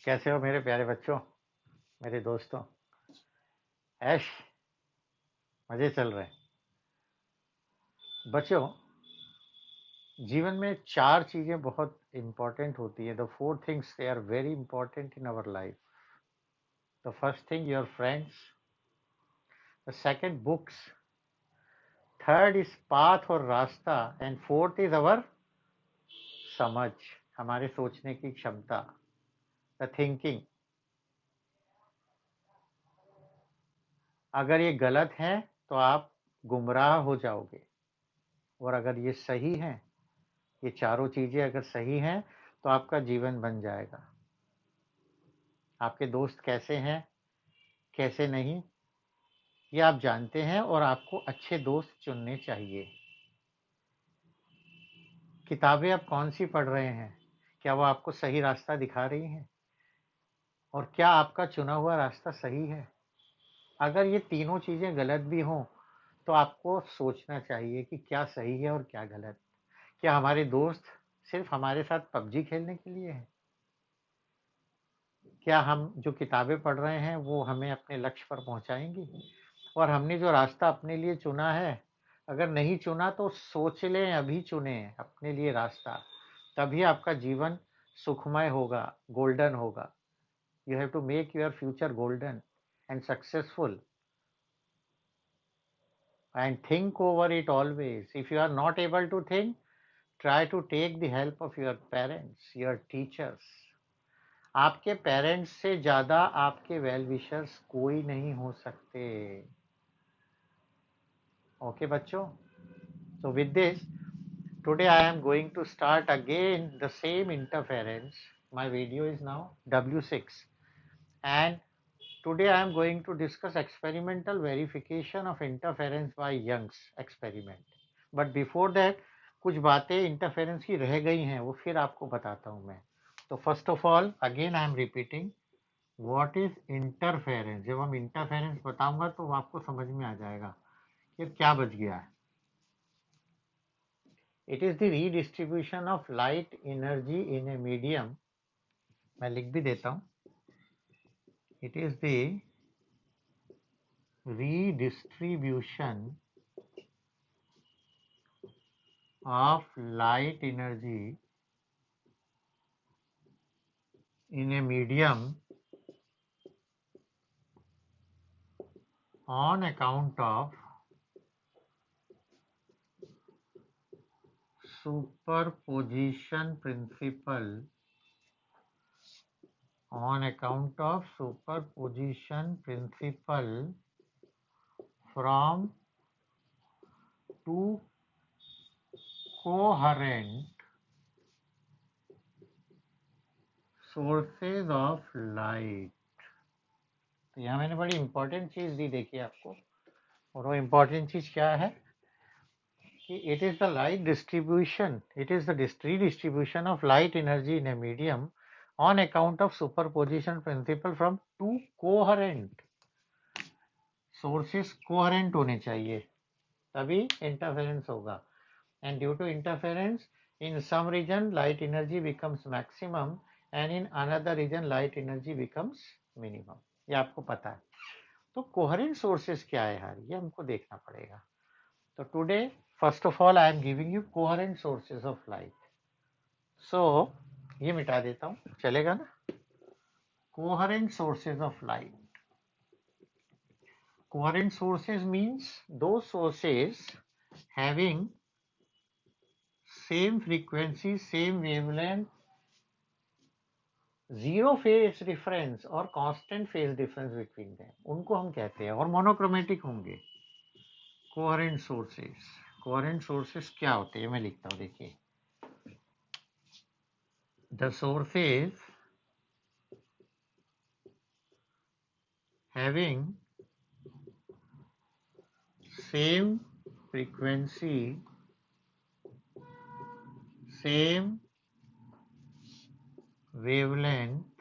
कैसे हो मेरे प्यारे बच्चों, मेरे दोस्तों। ऐश मजे चल रहे हैं बच्चों। जीवन में चार चीजें बहुत इंपॉर्टेंट होती है। The four things they are very important in our life. The first thing your friends, the second books, third is path और रास्ता, एंड फोर्थ इज अवर समझ, हमारे सोचने की क्षमता, द थिंकिंग। अगर ये गलत है तो आप गुमराह हो जाओगे, और अगर ये सही है, ये चारों चीजें अगर सही हैं तो आपका जीवन बन जाएगा। आपके दोस्त कैसे हैं, कैसे नहीं, ये आप जानते हैं, और आपको अच्छे दोस्त चुनने चाहिए। किताबें आप कौन सी पढ़ रहे हैं, क्या वो आपको सही रास्ता दिखा रही हैं, और क्या आपका चुना हुआ रास्ता सही है? अगर ये तीनों चीजें गलत भी हों तो आपको सोचना चाहिए कि क्या सही है और क्या गलत। क्या हमारे दोस्त सिर्फ हमारे साथ पबजी खेलने के लिए हैं? क्या हम जो किताबें पढ़ रहे हैं वो हमें अपने लक्ष्य पर पहुंचाएंगी? और हमने जो रास्ता अपने लिए चुना है, अगर नहीं चुना तो सोच लें, अभी चुने अपने लिए रास्ता, तभी आपका जीवन सुखमय होगा, गोल्डन होगा। You have to make your future golden and successful, and think over it always. If you are not able to think, try to take the help of your parents, your teachers. आपके parents से ज्यादा आपके well wishers कोई नहीं हो सकते। Okay बच्चों, so with this, today I am going to start again the same interference. My video is now W6, and today I am going to discuss experimental verification of interference by Young's experiment. But before that, कुछ बातें interference की रह गई हैं, वो फिर आपको बताता हूं मैं। तो first of all again I am repeating, what is interference. जब हम इंटरफेरेंस बताऊंगा तो आपको समझ में आ जाएगा कि क्या बच गया है। It is the redistribution of light energy in a medium. मैं लिख भी देता हूं, it is the redistribution of light energy in a medium on account of superposition principle, on account of superposition principle from two coherent sources of light। तो यहाँ मैंने बड़ी important चीज दी, देखिए आपको, और वो इंपॉर्टेंट चीज क्या है कि it is the light distribution, it is the redistribution of light energy in a medium on account of superposition principle from two coherent sources। Coherent होने चाहिए तभी इंटरफेरेंस होगा। And due to interference, in some region light energy becomes maximum and in another region light energy becomes minimum। ये आपको पता है। तो coherent sources क्या है यार, ये हमको देखना पड़ेगा। तो today first of all I am giving you coherent sources of light. So ये मिटा देता हूँ, चलेगा ना? Coherent sources of light. Coherent sources means दो sources having same frequency, same wavelength, zero phase difference और constant phase difference between them, उनको हम कहते हैं, और मोनोक्रोमेटिक होंगे। कोहेरेंट सोर्सेस, कोहेरेंट सोर्सेस क्या होते हैं मैं लिखता हूं, देखिए। The sources having same frequency, same wavelength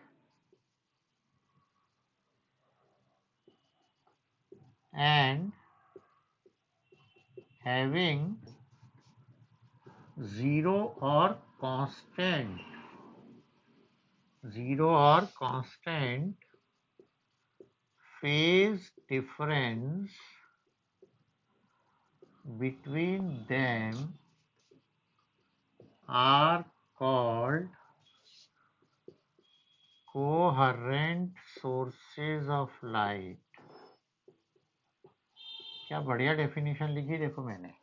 and having zero or constant zero और constant phase difference between them are called coherent sources of light. क्या बढ़िया डेफिनेशन लिखी देखो मैंने.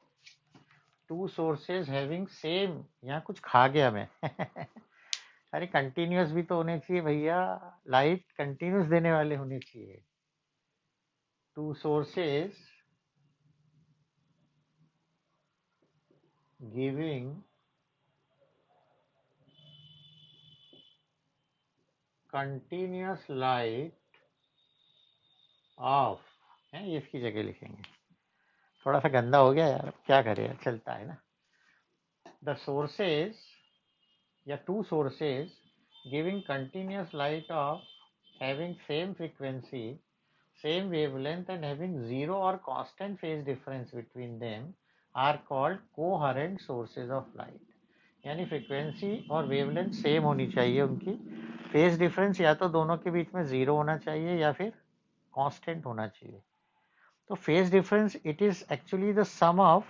Two sources having same. यहाँ कुछ खा गया मैं. अरे कंटिन्यूअस भी तो होने चाहिए भैया. लाइट कंटिन्यूअस देने वाले होने चाहिए. Two sources giving continuous light of है, ये इसकी जगह लिखेंगे. थोड़ा सा गंदा हो गया यार, क्या करें, चलता है ना. द सोर्सेज या two sources giving continuous light of having same frequency, same wavelength and having zero or constant phase difference between them are called coherent sources of light. यानी फ्रीक्वेंसी और वेवलेंथ सेम होनी चाहिए उनकी. Phase difference या तो दोनों के बीच में जीरो होना चाहिए या फिर कांस्टेंट होना चाहिए. तो phase difference it is actually the sum of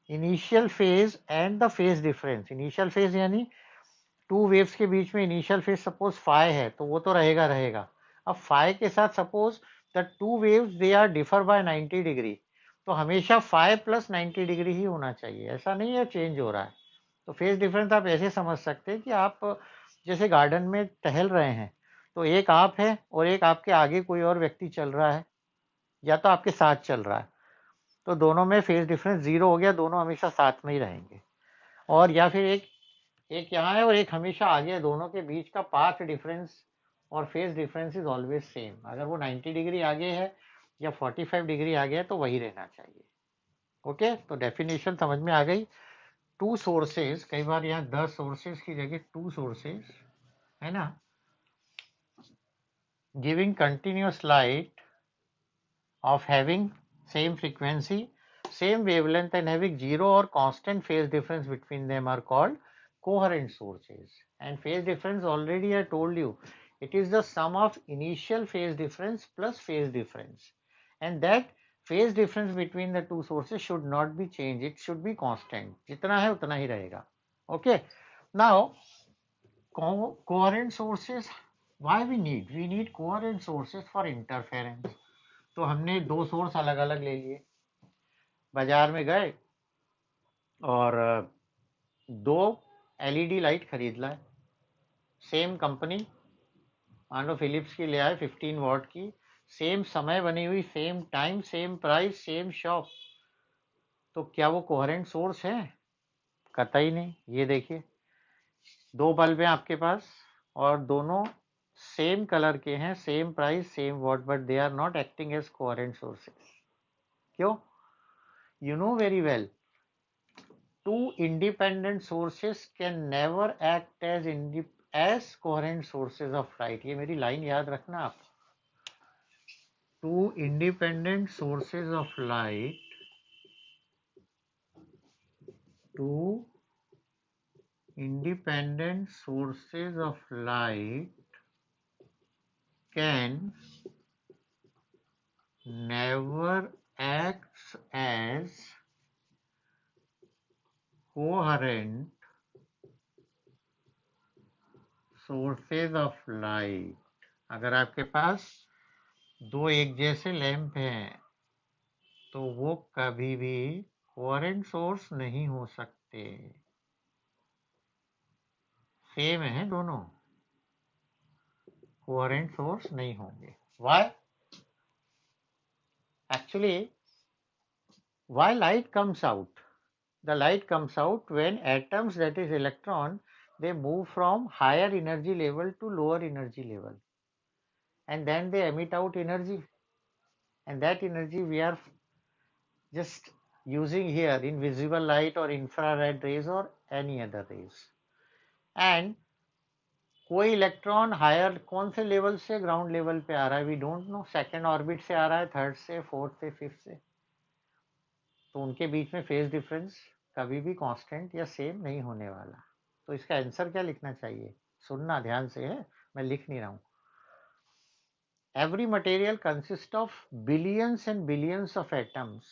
initial phase and the phase difference. Initial phase यानी टू वेव्स के बीच में इनिशियल फेज सपोज फाई है तो वो तो रहेगा रहेगा. अब फाई के साथ suppose the two waves they are differ by 90 degree, तो हमेशा फाई प्लस 90 डिग्री ही होना चाहिए. ऐसा नहीं है चेंज हो रहा है. तो फेज डिफरेंस आप ऐसे समझ सकते हैं कि आप जैसे गार्डन में टहल रहे हैं, तो एक आप है और एक आपके आगे कोई और व्यक्ति चल रहा है या तो आपके साथ चल रहा है, तो दोनों में फेज डिफरेंस जीरो हो गया, दोनों हमेशा साथ में ही रहेंगे. और या फिर एक एक यहाँ है और एक हमेशा आगे है, दोनों के बीच का पाथ डिफरेंस और phase difference is always same. अगर वो 90 डिग्री आगे है या 45 डिग्री आगे है तो वही रहना चाहिए. ओके, तो डेफिनेशन समझ में आ गई. टू सोर्सेज, कई बार यहाँ 10 सोर्सेज की जगह टू सोर्सेज है ना, giving continuous light of having same frequency, same wavelength and having zero or constant phase difference between them are called coherent sources. And phase difference already I told you, it is the sum of initial phase difference plus phase difference, and that phase difference between the two sources should not be changed, it should be constant. जितना है उतना ही रहेगा. Okay, now coherent sources, why we need coherent sources for interference. तो हमने दो source अलग अलग ले लिए, बाजार में गए और दो एलईडी लाइट खरीद लाए, सेम कंपनी, मान लो फिलिप्स की ले आए 15 वॉट की, सेम समय बनी हुई, same time, same price, same shop. तो क्या वो कोहेरेंट सोर्स है? कतई नहीं. ये देखिए, दो बल्ब हैं आपके पास और दोनों सेम कलर के हैं, same price, same watt, but they are not acting as coherent sources. क्यों? You know very well, two independent sources can never act as coherent sources of light. ये मेरी लाइन याद रखना आप. Two independent sources of light, two independent sources of light can never act as coherent sources of light. अगर आपके पास दो एक जैसे लैंप हैं तो वो कभी भी कोहेरेंट सोर्स नहीं हो सकते. सेम है दोनों, कोहेरेंट सोर्स नहीं होंगे. Why? Actually why light comes out? The light comes out when atoms, that is electron, they move from higher energy level to lower energy level, and then they emit out energy, and that energy we are just using here in visible light or infrared rays or any other rays. And कोई electron higher कौन से level से ground level पे आ रहा है, we don't know. Second orbit से आ रहा है, थर्ड से, फोर्थ से, फिफ्थ से. तो उनके बीच में फेज डिफरेंस कभी भी कांस्टेंट या सेम नहीं होने वाला. तो इसका आंसर क्या लिखना चाहिए? सुनना ध्यान से है, मैं लिख नहीं रहा हूँ. Every material consists of billions and billions of atoms,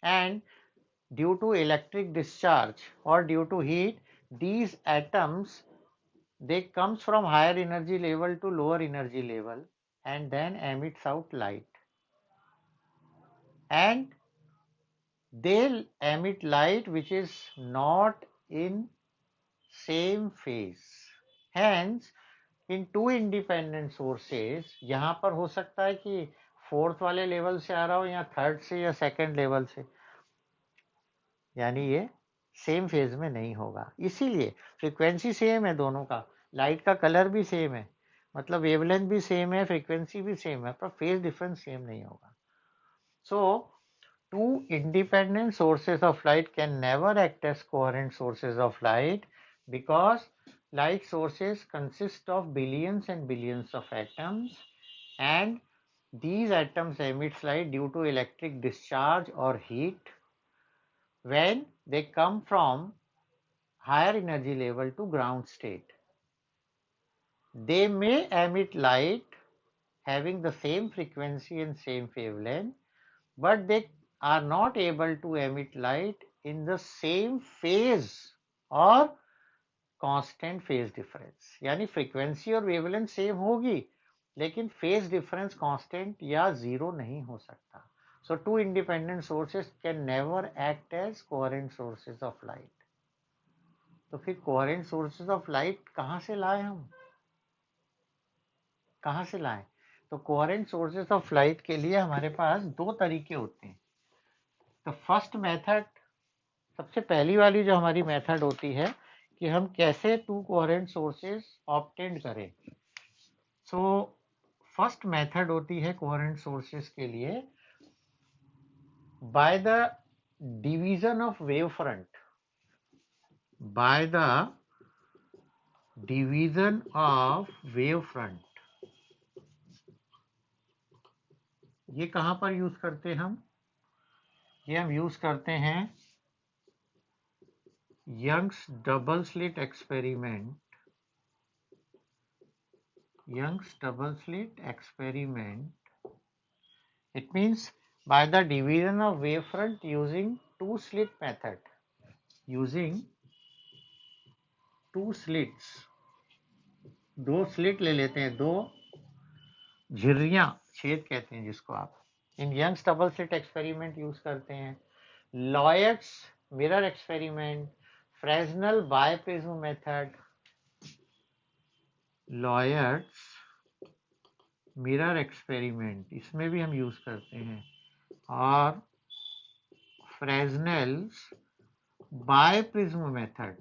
and due to electric discharge or due to heat, these atoms, they comes from higher energy level to lower energy level and then emits out light, and they emit light which is not in same phase. Hence in two independent sources, यहाँ पर हो सकता है कि fourth वाले level से आ रहा हो या थर्ड से या सेकंड लेवल से, यानी ये सेम फेज में नहीं होगा. इसीलिए फ्रीक्वेंसी सेम है दोनों का, लाइट का कलर भी सेम है, मतलब वेवलेंथ भी सेम है, फ्रीक्वेंसी भी सेम है, पर फेज डिफरेंस सेम नहीं होगा. सो two independent sources of light can never act as coherent sources of light because light sources consist of billions and billions of atoms, and these atoms emit light due to electric discharge or heat when they come from higher energy level to ground state. They may emit light having the same frequency and same wavelength, but they are not able to emit light in the same phase or constant phase difference. यानी frequency और wavelength same होगी लेकिन phase difference constant या zero नहीं हो सकता. So two independent sources can never act as coherent sources of light. तो फिर coherent sources of light कहाँ से लाए हम, कहाँ से लाए? तो coherent sources of light के लिए हमारे पास दो तरीके होते हैं. तो फर्स्ट मेथड, सबसे पहली वाली जो हमारी मेथड होती है कि हम कैसे टू कोहेरेंट सोर्सेस ऑब्टेन करें. सो फर्स्ट मेथड होती है कोहेरेंट सोर्सेस के लिए bye the division of wave front, bye the division of wave front. ये कहां पर यूज करते हैं हम? ये हम यूज करते हैं Young's double slit experiment. Young's double slit experiment. It means by the division of wavefront using two slit method. Using two slits. दो स्लिट ले लेते हैं, दो झिर्रियां, छेद कहते हैं जिसको आप. In Young's double slit experiment use करते हैं. Lloyd's mirror experiment, Fresnel biprism method, Lloyd's mirror experiment, इसमें भी हम यूज करते हैं, और फ्रेस्नेल्स बायप्रिज्म मेथड.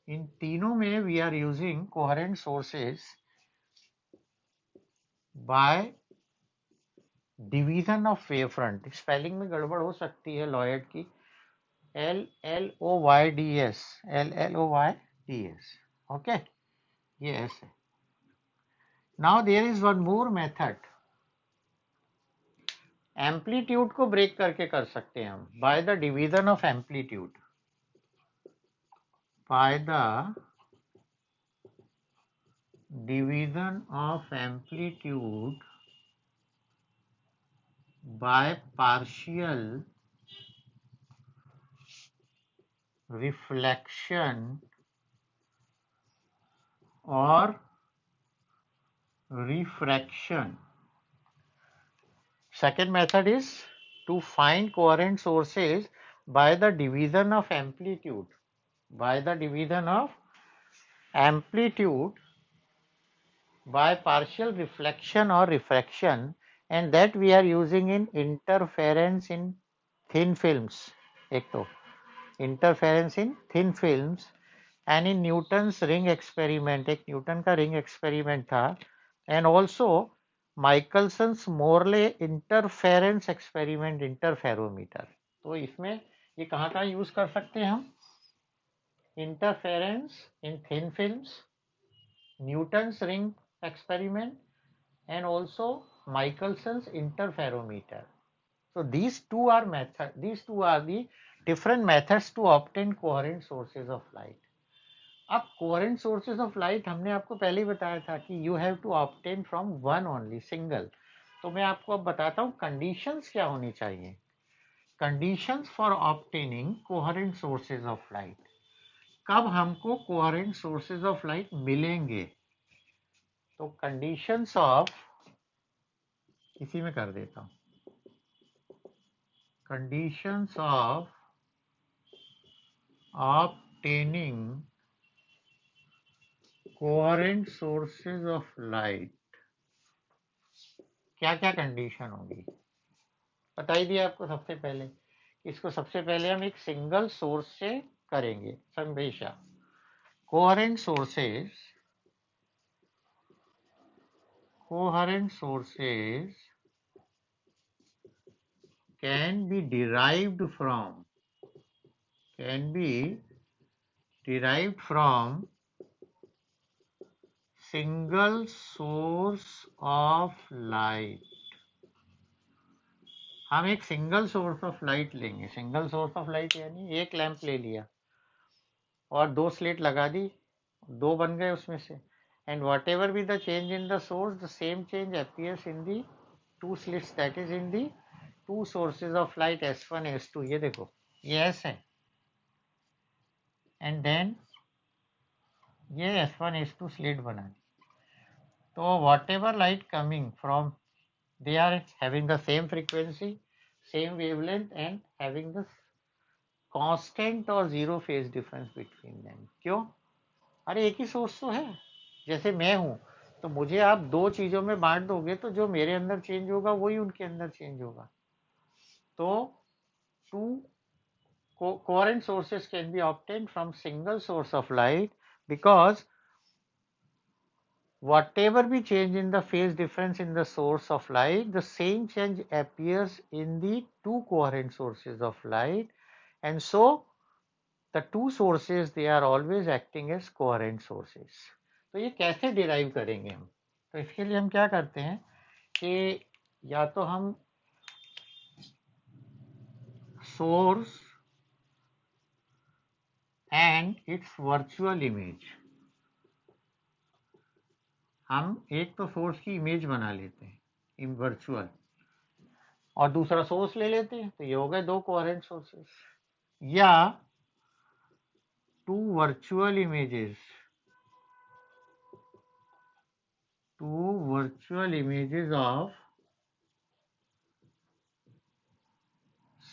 इन तीनों में we are using coherent sources by division of wave front. Spelling में गड़बड़ हो सकती है लॉयड की, LLOYDS, LLOYDS. ओके, ये ऐसे. Now there is one more method. Amplitude को ब्रेक करके कर सकते हैं हम by the division of amplitude, by the division of amplitude by partial reflection or refraction. Second method is to find coherent sources by the division of amplitude, by the division of amplitude by partial reflection or refraction, and that we are using in interference in thin films. एक तो interference in thin films, and in Newton's ring experiment, एक Newton का ring experiment था, and also Michelson's Morley interference experiment, interferometer. तो इसमें ये कहाँ use कर सकते हैं हम? Interference in thin films, Newton's ring experiment, and also Michelson's interferometer. So these two are the different methods to obtain coherent sources of light. अब coherent sources of light हमने आपको पहले ही बताया था कि you have to obtain from one only, single. तो मैं आपको अब बताता हूँ कंडीशंस क्या होनी चाहिए। Conditions for obtaining coherent sources of light, कब हमको कोहेरेंट सोर्सेज ऑफ लाइट मिलेंगे। तो कंडीशंस ऑफ, इसी में कर देता हूं, conditions of obtaining coherent sources of light, क्या क्या कंडीशन होगी बता ही दिया आपको। सबसे पहले इसको, सबसे पहले हम एक सिंगल सोर्स से करेंगे हमेशा। Coherent sources can be derived from single source of light। हम एक सिंगल सोर्स ऑफ लाइट लेंगे। सिंगल सोर्स ऑफ लाइट यानी एक लैंप ले लिया और दो स्लिट लगा दी, दो बन गए उसमें से, and whatever be the change in the source, the same change appears in the two slits, that is in the two sources of light S1 S2। ये देखो ये S है, एंड देन ये S1 S2 स्लिट बना दी। तो what ever light coming from, they are having the same frequency, same wavelength and having the constant or zero phase difference between them। क्यों? अरे एक ही सोर्स तो है। जैसे मैं हूं तो मुझे आप दो चीजों में बांट दोगे तो जो मेरे अंदर चेंज होगा वही उनके अंदर चेंज होगा। तो to coherent sources can be obtained from single source of light because whatever be change in the phase difference in the source of light, the same change appears in the two coherent sources of light, and so the two sources, they are always acting as coherent sources। तो ये कैसे derive करेंगे हम? तो इसके लिए हम क्या करते हैं कि या तो हम source and it's virtual image, हम एक तो सोर्स की इमेज बना लेते हैं इन वर्चुअल, और दूसरा सोर्स ले लेते हैं, तो ये हो गए दो कोहेरेंट सोर्सेस। या two virtual images of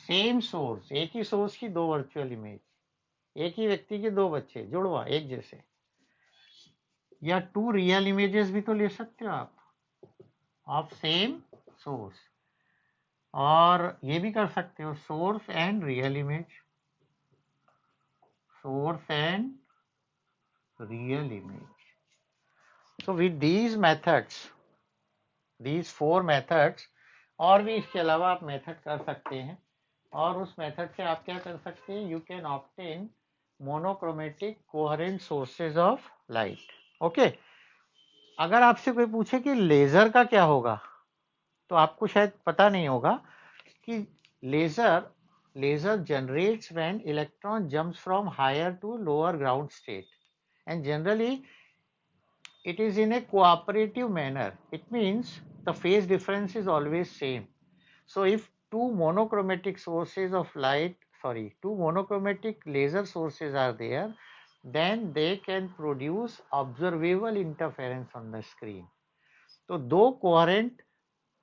same source, एक ही सोर्स की दो वर्चुअल इमेज, एक ही व्यक्ति के दो बच्चे जुड़वा एक जैसे। या टू रियल इमेजेस भी तो ले सकते हो आप ऑफ सेम सोर्स, और ये भी कर सकते हो source and real image, source and real image. So with these methods, these four methods, और भी इसके अलावा आप मेथड कर सकते हैं, और उस मेथड से आप क्या कर सकते हैं, you can obtain monochromatic coherent sources of light. Okay, अगर आपसे कोई पूछे कि लेजर का क्या होगा, तो आपको शायद पता नहीं होगा कि laser generates when electron jumps from higher to lower ground state, and generally it is in a cooperative manner. It means the phase difference is always same. So if two monochromatic laser sources are there, then they can produce observable interference on the screen। तो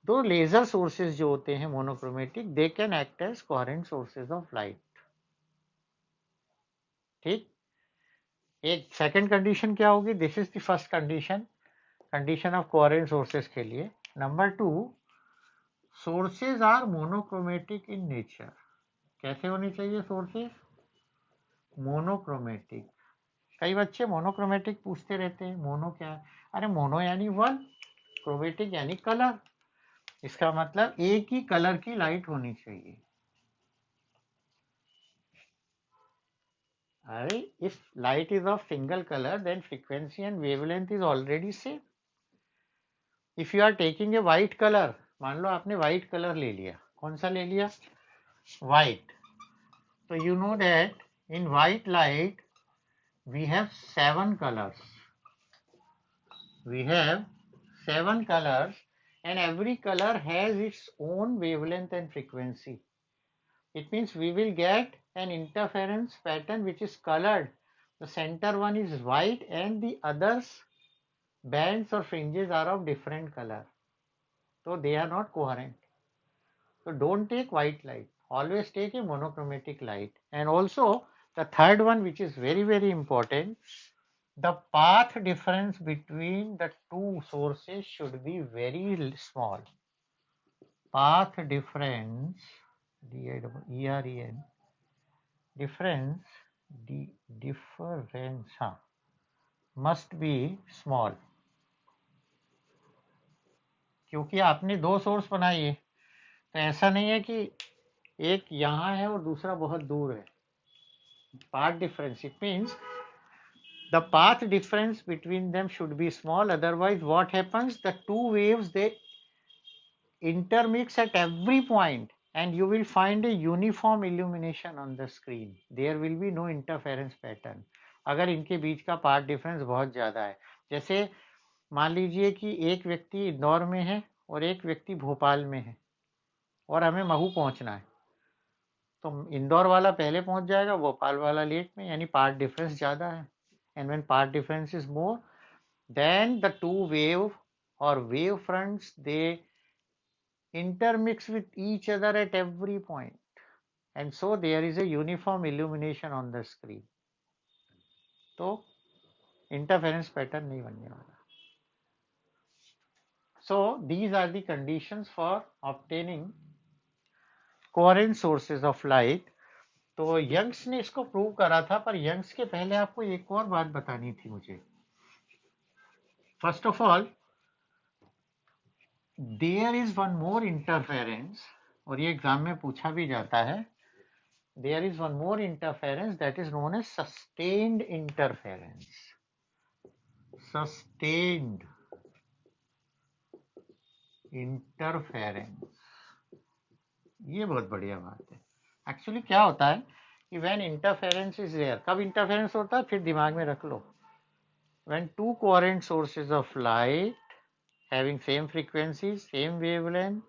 दो laser sources जो होते हैं monochromatic, they can act as coherent sources of light. ठीक, एक second condition क्या होगी, this is the first condition of coherent sources के लिए। Number two, sources are monochromatic in nature. कैसे होने चाहिए सोर्सेज? मोनोक्रोमेटिक। कई बच्चे मोनोक्रोमेटिक पूछते रहते हैं, मोनो क्या है? अरे मोनो यानी वन, क्रोमेटिक यानी कलर। इसका मतलब एक ही कलर की लाइट होनी चाहिए। अरे if light is of single color, then frequency and wavelength is already same। if you are taking a white color, मान लो आपने white color ले लिया, कौन सा ले लिया? white। तो you know that in white light we have 7 colors. We have 7 colors, and every color has its own wavelength and frequency. It means we will get an interference pattern which is colored. The center one is white and the others bands or fringes are of different color. So they are not coherent. So don't take white light. Always take a monochromatic light. And also the third one, which is very, very important, the path difference between the two sources should be very small. Path difference, D-I-E-R-E-N, difference, difference, must be small. क्योंकि आपने दो source बनाई है, तो ऐसा नहीं है कि एक यहाँ है और दूसरा बहुत दूर है. Path difference, it means the path difference between them should be small, otherwise what happens, the two waves they intermix at every point and you will find a uniform illumination on the screen. There will be no interference pattern. अगर इनके बीच का path difference बहुत ज़्यादा है, जैसे मान लीजिए कि एक व्यक्ति इंदौर में है और एक व्यक्ति भोपाल में है और हमें महू पहुंचना है, तो इंदौर वाला पहले पहुंच जाएगा, भोपाल वाला लेट में, यानी पाथ डिफरेंस ज़्यादा है. And when path difference is more, then the two wave or wave fronts they intermix with each other at every point, and so there is a uniform illumination on the screen. तो interference pattern नहीं बनने वाला. So these are the conditions for obtaining coherent sources of light. तो Young's ने इसको prove करा था, पर यंग्स के पहले आपको एक और बात बतानी थी मुझे. First of all, there is one more interference, और ये एग्जाम में पूछा भी जाता है. There is one more interference that is known as sustained interference. Sustained interference. ये बहुत बढ़िया बात है. एक्चुअली क्या होता है कि when interference is there, कब interference होता है फिर दिमाग में रख लो. When two coherent sources of light having same frequency, same wavelength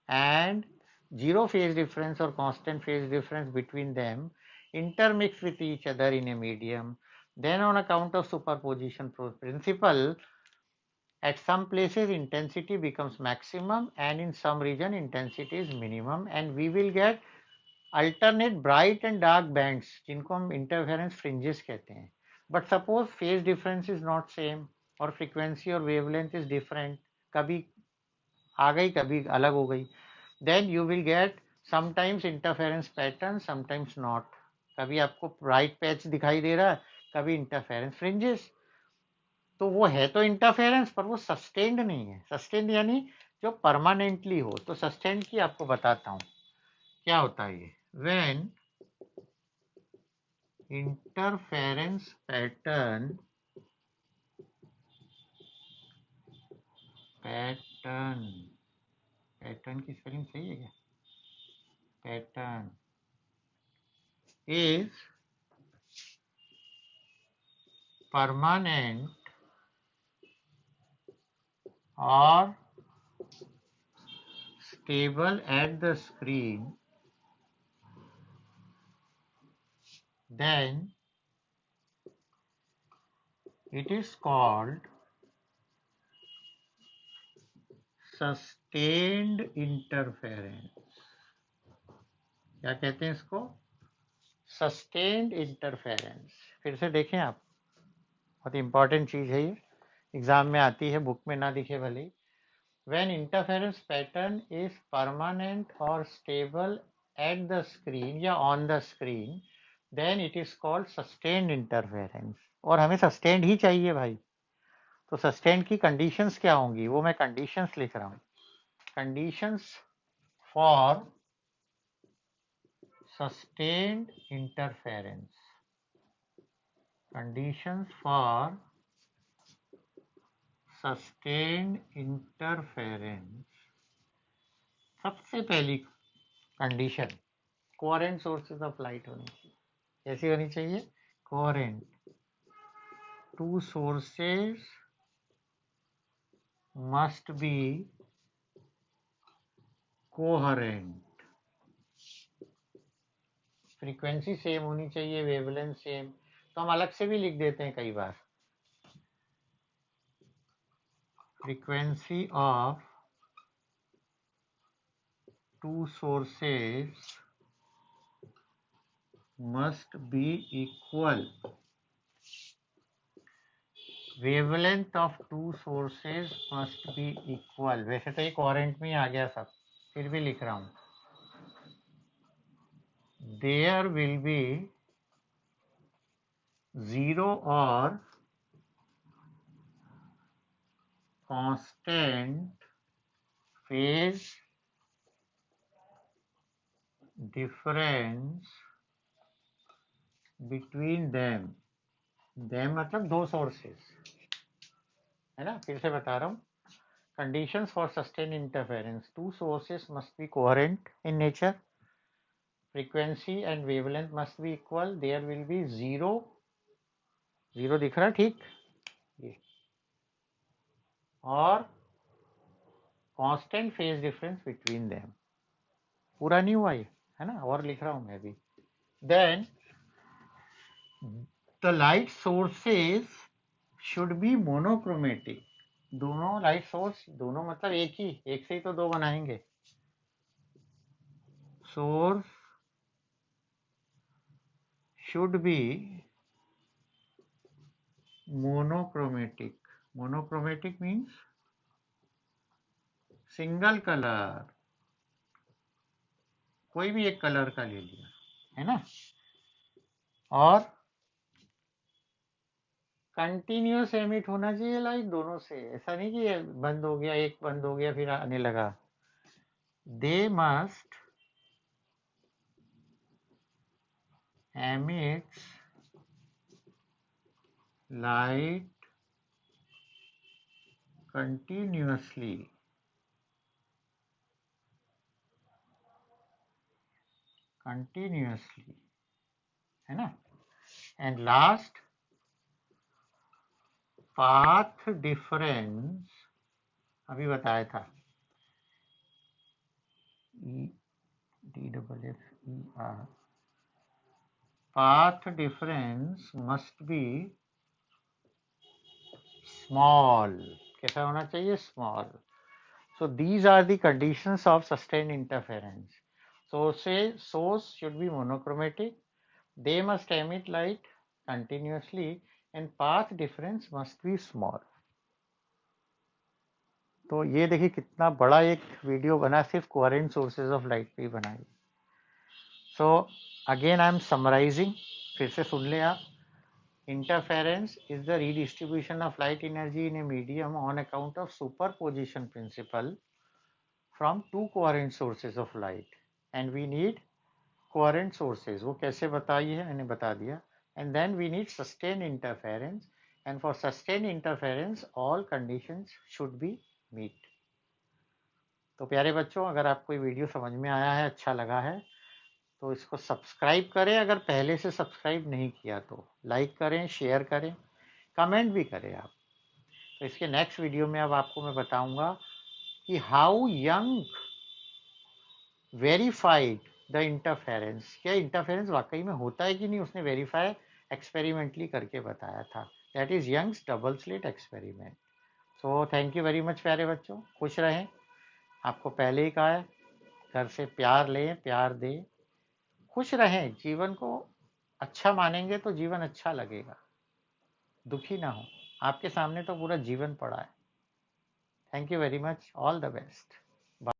and zero phase difference or constant phase difference between them intermix with each other in a medium, then on account of superposition principle, at some places intensity becomes maximum and in some region intensity is minimum, and we will get alternate bright and dark bands जिनको हम interference fringes कहते हैं. But suppose phase difference is not same और frequency और wavelength is different, कभी आ गई कभी अलग हो गई, then you will get sometimes interference pattern, sometimes not. कभी आपको bright patch दिखाई दे रहा है, कभी interference fringes. तो वो है तो इंटरफेरेंस, पर वो सस्टेन्ड नहीं है. सस्टेन्ड यानी जो परमानेंटली हो. तो सस्टेन्ड की आपको बताता हूँ क्या होता है ये. व्हेन इंटरफेरेंस पैटर्न पैटर्न की स्पेलिंग सही है क्या? Pattern is permanent or stable at the screen, then it is called sustained interference. क्या कहते हैं इसको? Sustained interference. फिर से देखें आप, बहुत इंपॉर्टेंट चीज है ये, एग्जाम में आती है, बुक में ना दिखे भले. When interference pattern is permanent और स्टेबल एट द स्क्रीन या on the screen, then it is called sustained interference. और हमें सस्टेन्ड ही चाहिए भाई. तो सस्टेन्ड की कंडीशंस क्या होंगी, वो मैं कंडीशंस लिख रहा हूँ. Conditions for sustained interference. Conditions for sustained interference. सबसे पहली condition coherent sources of light होनी चाहिए. कैसी होनी चाहिए? Coherent. two sources must be coherent. Frequency same होनी चाहिए, वेवलेंथ सेम, तो हम अलग से भी लिख देते हैं कई बार, frequency of two sources must be equal. Wavelength of two sources must be equal. वैसे तो ये कोहेरेंट में आ गया सब, फिर भी लिख रहा हूं. There will be zero or constant phase difference between them. Them मतलब दो sources, है ना. फिर से बता रहा हूँ. Conditions for sustained interference. Two sources must be coherent in nature. Frequency and wavelength must be equal. There will be zero दिख रहा ठीक, ये, और constant phase difference between them. पूरा नहीं हुआ ये, है ना, और लिख रहा हूं मैं भी. Then the light sources should be monochromatic. दोनों लाइट सोर्स, दोनों मतलब एक से ही तो दो बनाएंगे. Source should be monochromatic. Monochromatic means single colour, कोई भी एक कलर का ले लिया, है ना. और कंटिन्यूस एमिट होना चाहिए लाइट दोनों से, ऐसा नहीं कि बंद हो गया, एक बंद हो गया फिर आने लगा. They must emits light continuously. है ना. एंड लास्ट, पाथ डिफरेंस अभी बताया था, DFFER. Path difference must be small. कैसा होना चाहिए? Small. So these are the conditions of sustained interference. Source should be monochromatic. They must emit light continuously, and path difference must be small. तो ये देखिए कितना बड़ा एक वीडियो बना, सिर्फ कोहेरेंट सोर्सेज ऑफ लाइट पे बनाई. So again I am summarising, फिर से सुन ले आप. Interference is the redistribution of light energy in a medium on account of superposition principle from two coherent sources of light, and we need coherent sources. वो कैसे बताइए, मैंने बता दिया. And then we need sustained interference, and for sustained interference all conditions should be meet. तो प्यारे बच्चों, अगर आपको ये वीडियो समझ में आया है, अच्छा लगा है, तो इसको सब्सक्राइब करें. अगर पहले से सब्सक्राइब नहीं किया तो लाइक करें, शेयर करें, कमेंट भी करें आप. तो इसके नेक्स्ट वीडियो में अब आपको मैं बताऊंगा कि how young verified the interference. क्या इंटरफेरेंस वाकई में होता है कि नहीं, उसने वेरीफाई एक्सपेरिमेंटली करके बताया था. That is Young's double slit experiment. So thank you very much प्यारे बच्चों. खुश रहें. आपको पहले ही कहा है, घर से प्यार लें, प्यार दें, खुश रहें. जीवन को अच्छा मानेंगे तो जीवन अच्छा लगेगा. दुखी ना हो. आपके सामने तो पूरा जीवन पड़ा है. Thank you very much. All the best.